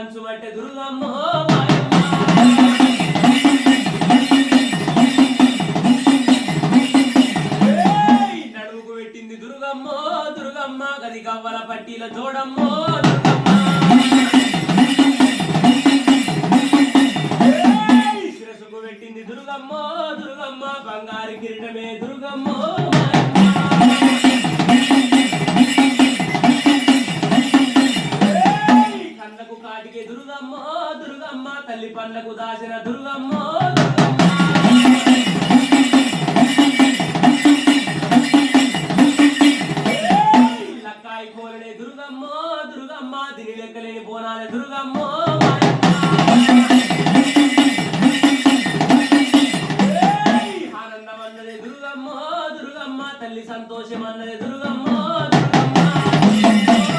కంచుమంటే దుర్గమ్మ నడుముకు పెట్టింది దుర్గమ్మ దుర్గమ్మ గది గవ్వల పట్టీల జోడమ్మ శిరసుకు పెట్టింది దుర్గమ్మ దుర్గమ్మ బంగారు కిరీటమే దుర్గమ్మ దుర్గమ్మ దుర్గమ్మ తల్లి పండ్లకు దాసిన దుర్గమ్మ లక్కాయి కోరనే దుర్గమ్మ దుర్గమ్మ దిని లెక్కలేని బోనాల దుర్గమ్మ ఆనందం అన్నదే దుర్గమ్మ దుర్గమ్మ తల్లి సంతోషం అన్నదే దుర్గమ్మ దుర్గమ్మ